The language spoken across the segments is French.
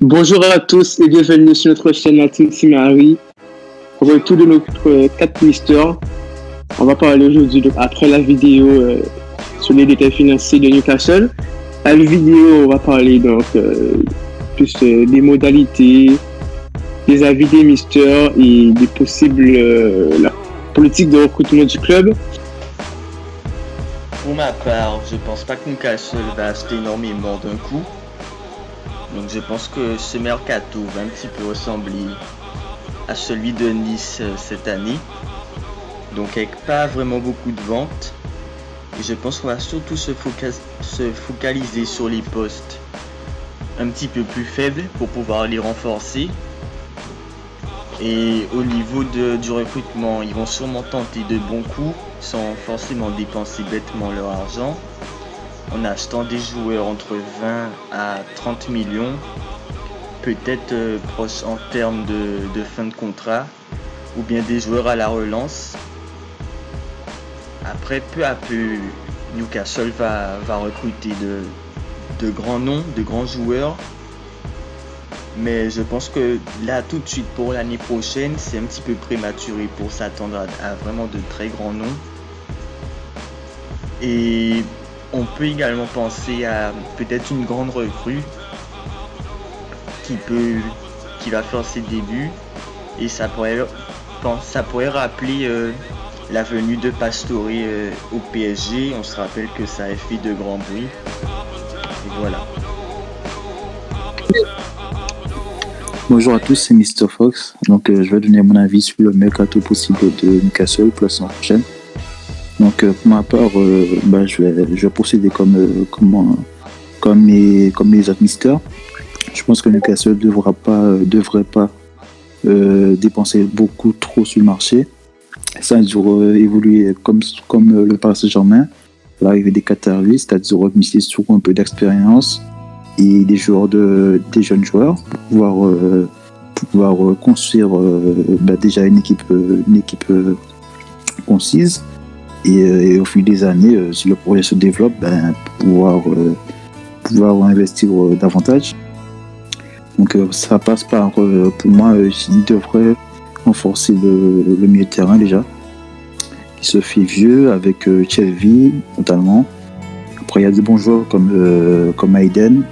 Bonjour à tous et bienvenue sur notre chaîne Team Harry. Au retour de notre 4 mystères, on va parler aujourd'hui, après la vidéo sur les détails financiers de Newcastle. À la vidéo, on va parler donc plus des modalités, des avis des mystères et des possibles la politique de recrutement du club. Pour ma part, je pense pas que Newcastle va acheter énormément d'un coup. Donc je pense que ce mercato va un petit peu ressembler à celui de Nice cette année. Donc avec pas vraiment beaucoup de ventes. Et je pense qu'on va surtout se focaliser sur les postes un petit peu plus faibles pour pouvoir les renforcer. Et au niveau du recrutement, ils vont sûrement tenter de bons coups sans forcément dépenser bêtement leur argent. En achetant des joueurs entre 20 à 30 millions, peut-être proches en termes de fin de contrat, ou bien des joueurs à la relance. Après, peu à peu, Newcastle va recruter de grands noms, de grands joueurs. Mais je pense que là, tout de suite, pour l'année prochaine, c'est un petit peu prématuré pour s'attendre à vraiment de très grands noms. Et on peut également penser à peut-être une grande recrue qui va faire ses débuts, et ça pourrait rappeler la venue de Pastore au PSG. On se rappelle que ça a fait de grands bruits. Et voilà. Bonjour à tous, c'est Mr Fox. Donc je vais donner mon avis sur le mercato possible de Newcastle pour la saison prochaine. Donc pour ma part, je vais procéder comme les autres mystères. Je pense que Newcastle devrait pas dépenser beaucoup trop sur le marché. Ça doit évoluer comme le Paris Saint-Germain, l'arrivée des Qataris, c'est-à-dire miser sur un peu d'expérience et des jeunes joueurs pour pouvoir construire déjà une équipe concise. Et au fil des années, si le projet se développe, pouvoir investir davantage. Donc ça passe par, pour moi, il devrait renforcer le milieu de terrain déjà, qui se fait vieux avec Chelsea notamment. Après il y a des bons joueurs comme Hayden,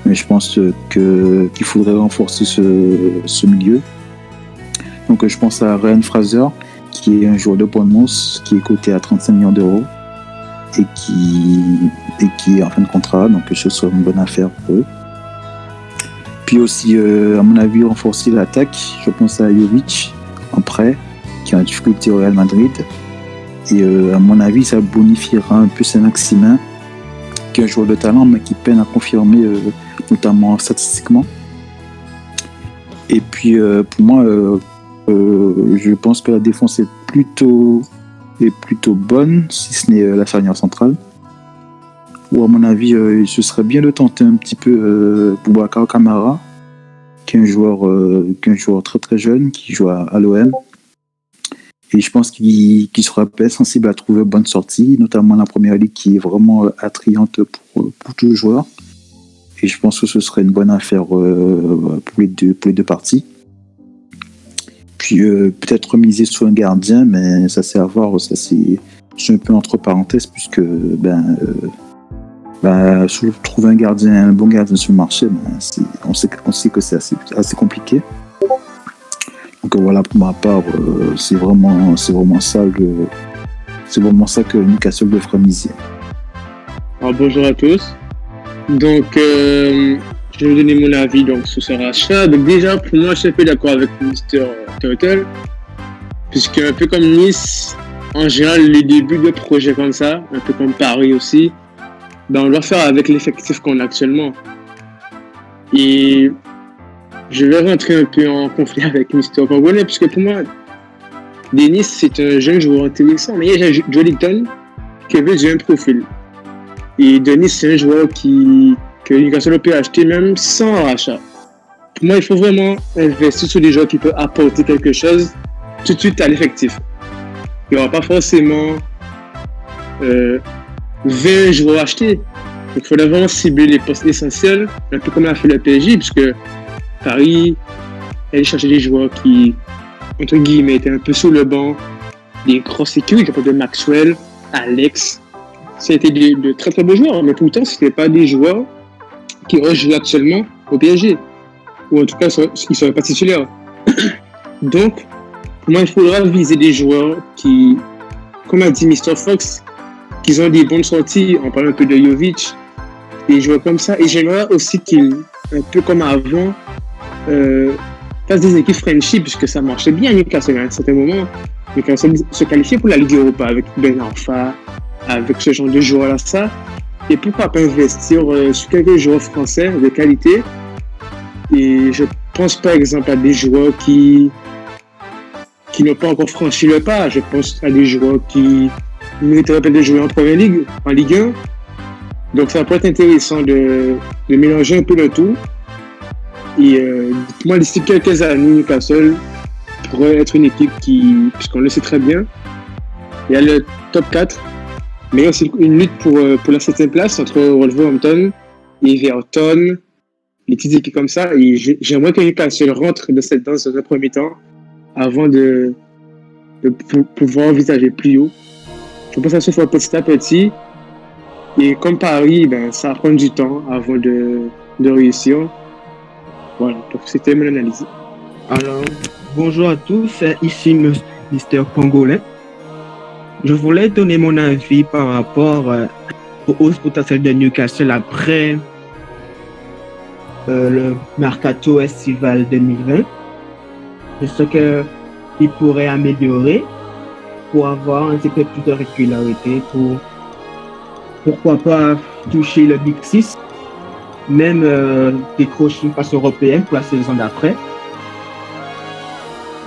mais je pense qu'il faudrait renforcer ce milieu. Donc je pense à Ryan Fraser, qui est un joueur de Bournemouth, qui est coté à 35 millions d'euros et qui est en fin de contrat, donc ce serait une bonne affaire pour eux. Puis aussi, à mon avis, renforcer l'attaque. Je pense à Jovic en prêt, qui a une difficulté au Real Madrid. Et à mon avis, ça bonifiera un peu Saint-Maximin, qui est un joueur de talent, mais qui peine à confirmer, notamment statistiquement. Et puis, pour moi, je pense que la défense est plutôt bonne, si ce n'est la charnière centrale. Ou à mon avis, ce serait bien de tenter un petit peu Boubacar Kamara, qui est un joueur très très jeune, qui joue à l'OM. Et je pense qu'il sera bien sensible à trouver une bonne sortie, notamment la première ligue qui est vraiment attrayante pour tous les joueurs. Et je pense que ce serait une bonne affaire pour les deux parties. Puis peut-être miser sur un gardien, mais ça c'est à voir, ça c'est un peu entre parenthèses, puisque trouver un bon gardien sur le marché, on sait que c'est assez compliqué. Donc voilà, pour ma part, c'est vraiment ça que Newcastle devrait miser. Alors, bonjour à tous. Donc je vais vous donner mon avis donc, sur ce rachat. Donc déjà, pour moi, je suis un peu d'accord avec Mr. Turtle, puisque un peu comme Nice, en général, les débuts de projets comme ça, un peu comme Paris aussi, on doit faire avec l'effectif qu'on a actuellement. Et je vais rentrer un peu en conflit avec Mr. Congolais, puisque pour moi, Denis, c'est un jeune joueur intéressant, mais il y a Jolinton qui avait un profil. Et Denis, c'est un joueur que Newcastle peut acheter même sans rachat. Pour moi, il faut vraiment investir sur des joueurs qui peuvent apporter quelque chose tout de suite à l'effectif. Il n'y aura pas forcément 20 joueurs achetés. il faudrait vraiment cibler les postes essentiels, un peu comme l'a fait le PSG, puisque Paris, elle cherchait des joueurs qui, entre guillemets, étaient un peu sous le banc, des grosses équipes, comme de Maxwell, Alex. C'était de très très beaux joueurs, mais pourtant, ce n'étaient pas des joueurs qui rejouent actuellement au PSG. Ou en tout cas, ils ne seraient pas titulaires. Donc, pour moi, il faudra viser des joueurs qui, comme a dit Mr. Fox, qui ont des bonnes sorties. On parle un peu de Jovic, des joueurs comme ça. Et j'aimerais aussi qu'ils, un peu comme avant, fassent des équipes friendship, puisque ça marchait bien à Newcastle à un certain moment. Newcastle se qualifiait pour la Ligue Europa avec Ben Arfa, avec ce genre de joueurs-là, ça. Et pourquoi pas investir sur quelques joueurs français de qualité. Et je pense par exemple à des joueurs qui n'ont pas encore franchi le pas. Je pense à des joueurs qui mériteraient de jouer en première ligue, en Ligue 1. Donc ça peut être intéressant de mélanger un peu le tout. Et pour moi, d'ici quelques années, Newcastle pourrait être une équipe qui, puisqu'on le sait très bien, il y a le top 4, mais il y a aussi une lutte pour la 7e place entre Wolverhampton et Everton, les petites équipes comme ça. Et j'aimerais que Newcastle rentre de cette danse dans un premier temps avant de pouvoir envisager plus haut. Je pense que ça se fait petit à petit. Et comme Paris, ben, ça prend du temps avant de réussir. Voilà, donc c'était mon analyse. Alors, bonjour à tous, ici Mr. Congolais. Je voulais donner mon avis par rapport aux hausses potentielles de Newcastle après le mercato estival 2020. Je sais qu'il pourrait améliorer pour avoir un petit peu plus de régularité, pourquoi pas toucher le Big 6, même décrocher une place européenne pour la saison d'après.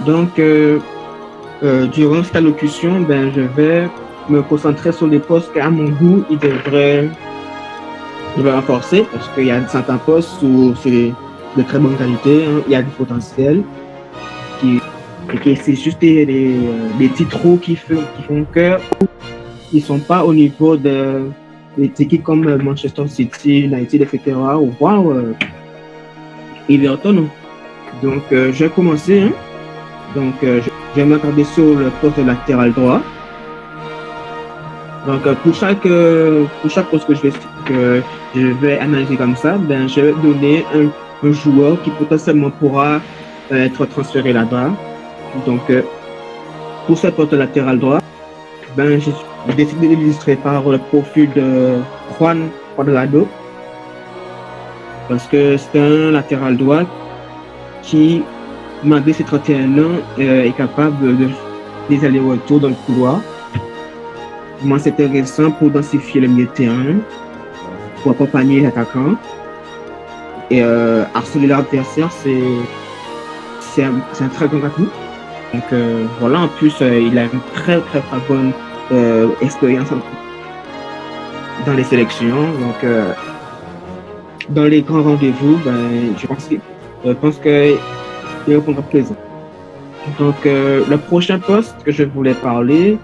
Donc, durant cette allocution, ben, je vais me concentrer sur les postes qu'à mon goût, il devrait renforcer, parce qu'il y a certains postes où c'est de très bonne qualité, hein, il y a du potentiel, et c'est juste des petits trous qui font que ils ne sont pas au niveau des équipes comme Manchester City, United, etc., ou voire Everton. Donc, je vais commencer. Hein. Donc, je vais m'attarder sur le poste de latéral droit. Donc, pour chaque poste que je vais analyser comme ça, ben, je vais donner un joueur qui potentiellement pourra être transféré là-bas. Donc, pour ce poste de latéral droit, ben, j'ai décidé d'illustrer par le profil de Juan Cuadrado, parce que c'est un latéral droit qui, malgré ses 31 ans, est capable de des allers-retours dans le couloir. Moi, c'est intéressant pour densifier le milieu de terrain, pour accompagner les attaquants et harceler l'adversaire, c'est un très grand atout. Donc voilà, en plus, il a une très très très bonne expérience dans les sélections. Donc dans les grands rendez-vous, ben, je pense qu'il répondra présent. Donc le prochain poste que je voulais parler,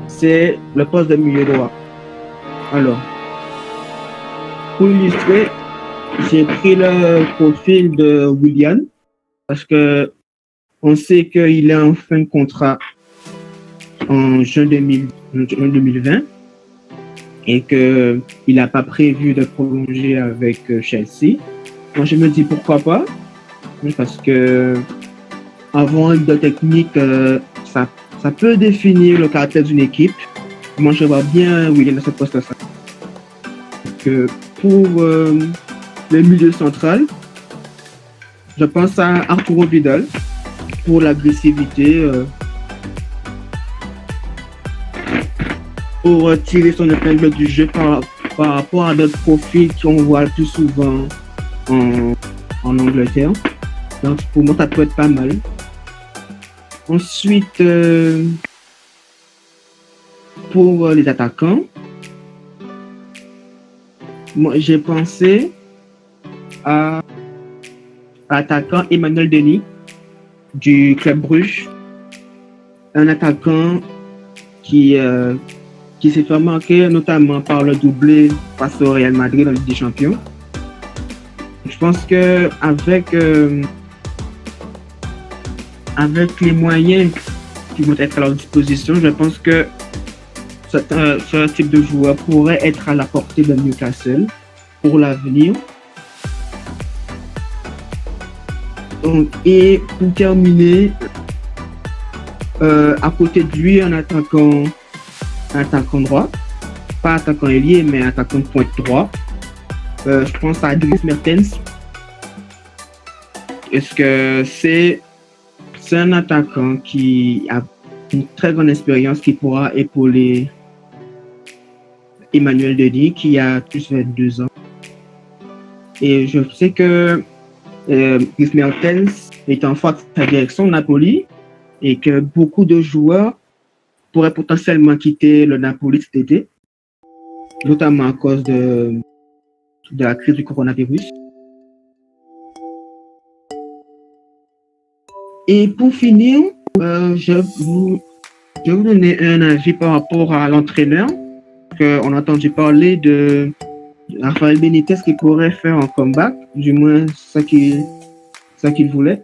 c'est le poste de milieu droit. Alors, pour illustrer, j'ai pris le profil de Willian, parce que on sait qu'il est en fin de contrat en juin 2020 et qu'il n'a pas prévu de prolonger avec Chelsea. Moi, je me dis pourquoi pas, parce que avoir une leader technique, ça peut définir le caractère d'une équipe. Moi, je vois bien Willian à ce poste-là. Pour le milieu central, je pense à Arturo Vidal pour l'agressivité, pour tirer son épingle du jeu par rapport à d'autres profils qu'on voit le plus souvent en Angleterre. Donc pour moi, ça peut être pas mal. Ensuite, pour les attaquants, moi j'ai pensé à l'attaquant Emmanuel Denis du Club Bruges, un attaquant qui qui s'est fait remarquer notamment par le doublé face au Real Madrid en Ligue des Champions. Je pense que avec les moyens qui vont être à leur disposition, je pense que ce type de joueur pourrait être à la portée de Newcastle pour l'avenir. Et pour terminer, à côté de lui, un attaquant droit, pas attaquant ailier, mais attaquant de pointe droit. Je pense à Dries Mertens. Est-ce que c'est un attaquant qui a une très grande expérience qui pourra épauler Emmanuel Denis qui a plus de 22 ans. Et je sais que Dries Mertens est en forte sa direction Napoli et que beaucoup de joueurs pourraient potentiellement quitter le Napoli cet été, notamment à cause de la crise du coronavirus. Et pour finir, je vais vous donner un avis par rapport à l'entraîneur. On a entendu parler de Rafael Benitez qui pourrait faire un comeback, du moins ça qu'il voulait.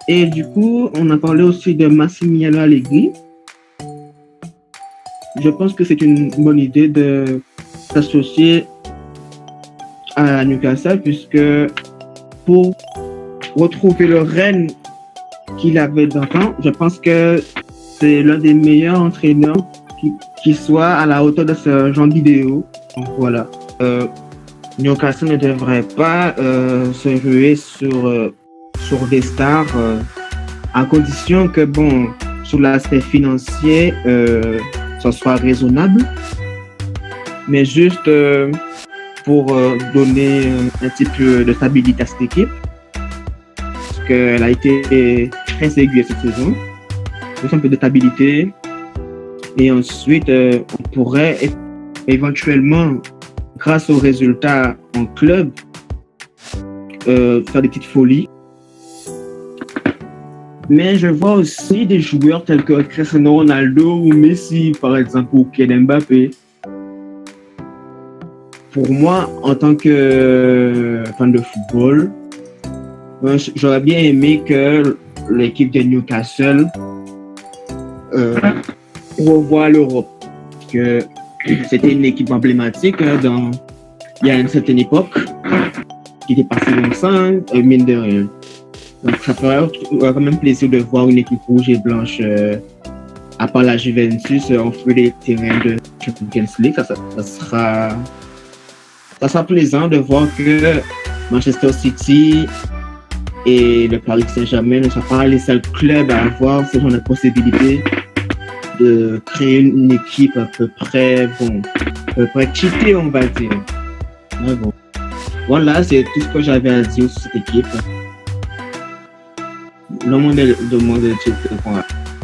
Et du coup, on a parlé aussi de Massimiliano Allegri. Je pense que c'est une bonne idée de s'associer à Newcastle, puisque pour retrouver le règne qu'il avait d'antan, je pense que c'est l'un des meilleurs entraîneurs qui soit à la hauteur de ce genre d'idéaux. Donc voilà. Newcastle ne devrait pas se ruer sur des stars à condition que, bon, sur l'aspect financier, ça soit raisonnable, mais juste pour donner un petit peu de stabilité à cette équipe, parce qu'elle a été très aiguë cette saison, juste un peu de stabilité, et ensuite on pourrait éventuellement, grâce aux résultats en club, faire des petites folies. Mais je vois aussi des joueurs tels que Cristiano Ronaldo ou Messi, par exemple, ou Kylian Mbappé. Pour moi, en tant que fan de football, j'aurais bien aimé que l'équipe de Newcastle revoie l'Europe. Parce que c'était une équipe emblématique il y a une certaine époque, qui était passée longtemps, mine de rien. Donc ça ferait quand même plaisir de voir une équipe rouge et blanche, à part la Juventus, en feu des terrains de Champions League. Ça sera plaisant de voir que Manchester City et le Paris Saint-Germain ne sont pas les seuls clubs à avoir ce genre de possibilité de créer une équipe à peu près cheatée, on va dire. Mais bon. Voilà, c'est tout ce que j'avais à dire sur cette équipe. Le monde de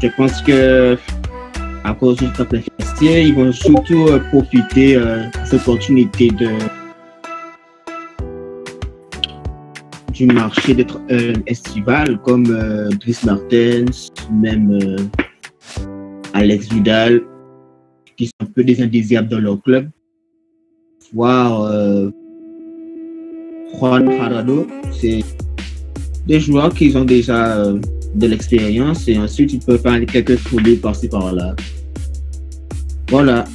je pense que à cause du top financier, ils vont surtout profiter de cette opportunité du marché d'être estival, comme Dries Mertens, même Alex Vidal, qui sont un peu des indésirables dans leur club, voire Juan Farado. C'est des joueurs qui ont déjà de l'expérience et ensuite ils peuvent faire quelques folies par-ci par-là. Voilà.